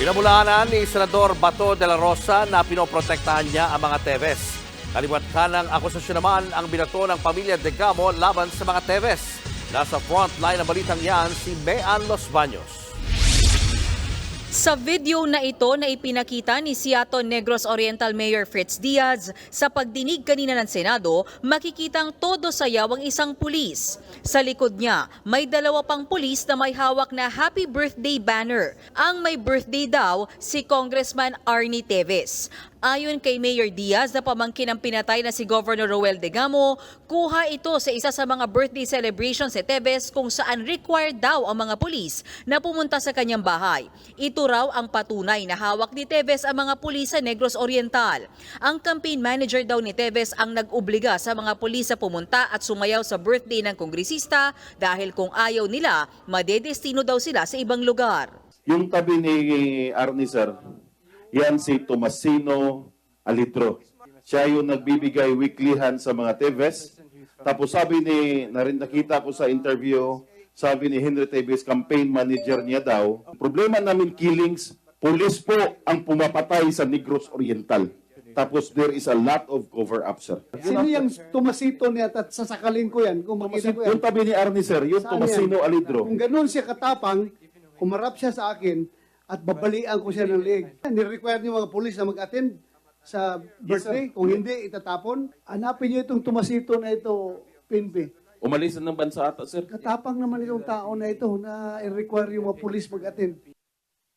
Pinamulahanan ni Senador Bato de la Rosa na pinoprotektahan niya ang mga Teves. Kaliwat kanang akusasyon naman ang binato ng pamilya Degamo laban sa mga Teves. Nasa frontline ng balitang yan si Mean Los Baños. Sa video na ito na ipinakita ni Seattle Negros Oriental Mayor Fritz Diaz sa pagdinig kanina ng Senado, makikitang todo sayaw ang isang pulis. Sa likod niya, may dalawa pang pulis na may hawak na Happy Birthday banner. Ang may birthday daw si Congressman Arnie Teves. Ayon kay Mayor Diaz na pamangkin ng pinatay na si Governor Roel Degamo, kuha ito sa isa sa mga birthday celebration sa Teves kung saan required daw ang mga pulis na pumunta sa kanyang bahay. Ito raw ang patunay na hawak ni Teves ang mga pulis sa Negros Oriental. Ang campaign manager daw ni Teves ang nag-obliga sa mga pulis sa pumunta at sumayaw sa birthday ng kongresista dahil kung ayaw nila, madedestino daw sila sa ibang lugar. Yung tabi ni Arnie, sir, yan si Tomasino Alitro. Siya yung nagbibigay weeklyhan sa mga Teves. Tapos sabi ni, nakita ko sa interview, sabi ni Henry Teves, campaign manager niya daw, problema namin killings, police po ang pumapatay sa Negros Oriental. Tapos there is a lot of cover-up, sir. Sino yung Tomasito niya at sasakalin ko yan? Kung makita ko yan. Yung tabi ni Arnie, sir, yung Saan Tomasino yan? Alitro. Kung ganun siya katapang, humarap siya sa akin at babalian ko siya ng leeg. Nirequire niyo mga pulis na mag-attend sa birthday. Kung hindi, itatapon. Hanapin niyo itong Tomasito na ito, Pinpi. Umalis na ng bansa ata, sir. Katapang naman itong tao na ito na i-require yung mga pulis mag-attend.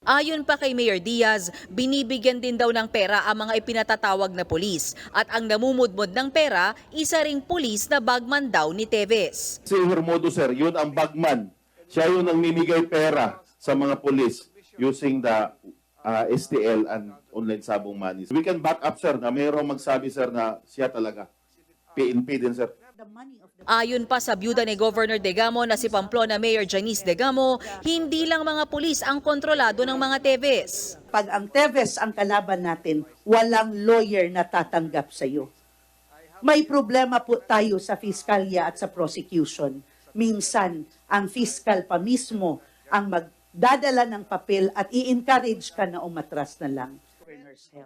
Ayon pa kay Mayor Diaz, binibigyan din daw ng pera ang mga ipinatatawag na pulis. At ang namumudmod ng pera, isa ring pulis na bagman daw ni Teves. Si Hermodo, sir, yun ang bagman. Siya yun ang mimigay pera sa mga pulis using the STL and online sabong money. We can back up, sir, na mayroong magsabi, sir, na siya talaga. PNP din, sir. Ayon pa sa byuda ni Governor Degamo na si Pamplona Mayor Janice Degamo, hindi lang mga pulis ang kontrolado ng mga Teves. Pag ang Teves ang kalaban natin, walang lawyer na tatanggap sa iyo. May problema po tayo sa fiskalya at sa prosecution. Minsan, ang fiskal pa mismo ang magdadala ng papel at i-encourage ka na umatras na lang.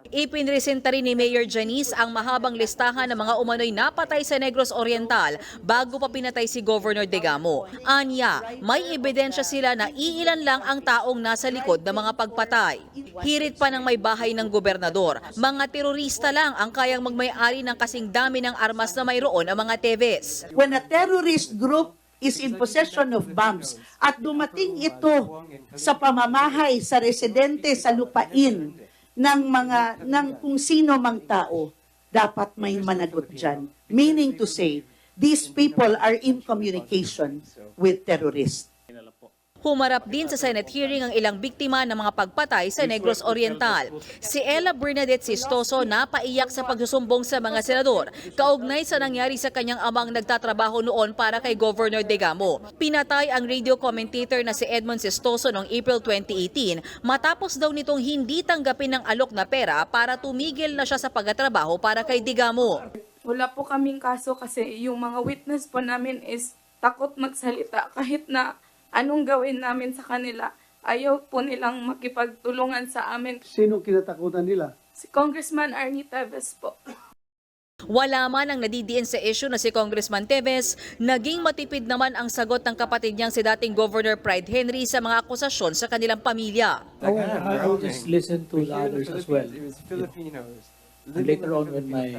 Ipinresenta rin ni Mayor Janice ang mahabang listahan ng mga umano'y napatay sa Negros Oriental bago pa pinatay si Governor Degamo. Anya, may ebidensya sila na iilan lang ang taong nasa likod ng mga pagpatay. Hirit pa ng may bahay ng gobernador, mga terorista lang ang kayang magmay-ari ng kasing dami ng armas na mayroon ang mga Teves. When a terrorist group is in possession of bombs at dumating ito sa pamamahay, sa residente, sa lupain, ng kung sino mang tao, dapat may managot dyan. Meaning to say, these people are in communication with terrorists. Humarap din sa Senate hearing ang ilang biktima ng mga pagpatay sa Negros Oriental. Si Ella Bernadette Sistoso napaiyak sa pagsusumbong sa mga senador, kaugnay sa nangyari sa kanyang amang nagtatrabaho noon para kay Governor Degamo. Pinatay ang radio commentator na si Edmond Sistoso noong April 2018 matapos daw nitong hindi tanggapin ng alok na pera para tumigil na siya sa pagtatrabaho para kay Degamo. Wala po kaming kaso kasi yung mga witness po namin is takot magsalita kahit na anong gawin namin sa kanila. Ayaw po nilang makipagtulungan sa amin. Sino kinatakutan nila? Si Congressman Arnie Teves po. Wala man ang nadidiin sa issue na si Congressman Teves, naging matipid naman ang sagot ng kapatid niyang si dating Governor Pride Henry sa mga akusasyon sa kanilang pamilya. I'll just listen to the others as well. It was Filipinos. And later on when my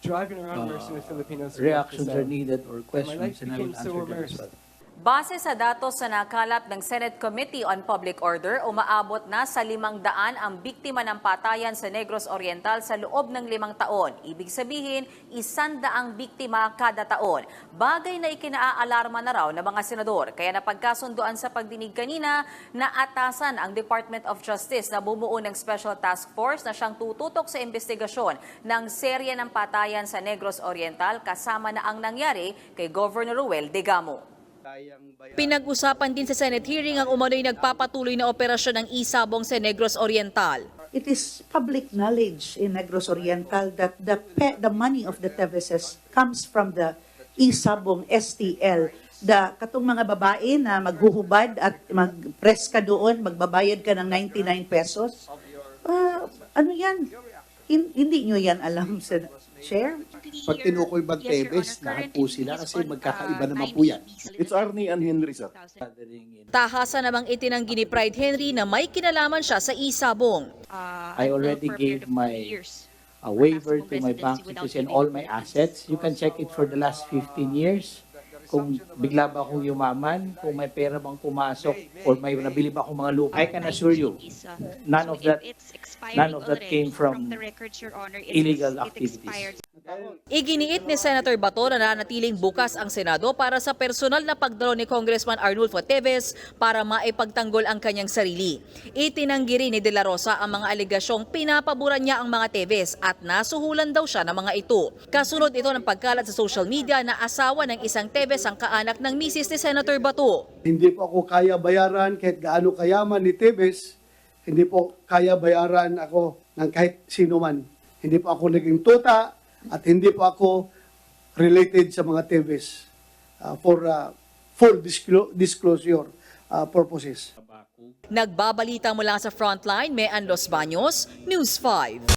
driving around nursing with Filipinos reactions are needed or my life questions, and I will became so answer them as immersed. well. Base sa datos na nakalap ng Senate Committee on Public Order, umaabot na sa 500 ang biktima ng patayan sa Negros Oriental sa loob ng 5 taon. Ibig sabihin, 100 biktima kada taon. Bagay na ikinaalarma na raw ng mga senador. Kaya napagkasunduan sa pagdinig kanina na atasan ang Department of Justice na bumuo ng Special Task Force na siyang tututok sa investigasyon ng serye ng patayan sa Negros Oriental kasama na ang nangyari kay Governor Roel Degamo. Pinag-usapan din sa Senate hearing ang umano'y nagpapatuloy na operasyon ng isabong sa Negros Oriental. It is public knowledge in Negros Oriental that the money of the Teveses comes from the Isabong STL katong mga babae na maghuhubad at mag-press ka doon, magbabayad ka ng 99 pesos. Ano yan? Hindi nyo yan alam, Chair? Pag tinukoy bang Tevez, lahat po sila kasi magkakaiba naman po yan. It's Arnie and Henry, sir. Tahasa namang itinanggi ni Pride Henry na may kinalaman siya sa isabong. I already gave my a waiver to my bank to send all my assets. You can check it for the last 15 years. Kung bigla ba akong yumaman, kung may pera bang pumasok, or may nabili ba akong mga lupa, I can assure you, none of that came from illegal activities. Iginiit ni Senator Bato na nanatiling bukas ang Senado para sa personal na pagdalo ni Congressman Arnulfo Teves para maipagtanggol ang kanyang sarili. Itinanggi rin ni De La Rosa ang mga alegasyong pinapaboran niya ang mga Teves at nasuhulan daw siya ng mga ito. Kasunod ito ng pagkalat sa social media na asawa ng isang Teves ang kaanak ng misis ni Senator Bato. Hindi po ako kaya bayaran kahit gaano kayaman ni Teves. Hindi po kaya bayaran ako ng kahit sino man. Hindi po ako naging tuta at hindi po ako related sa mga Teves for full disclosure purposes. Nagbabalita mula sa Frontline, Mean Los Baños, News 5.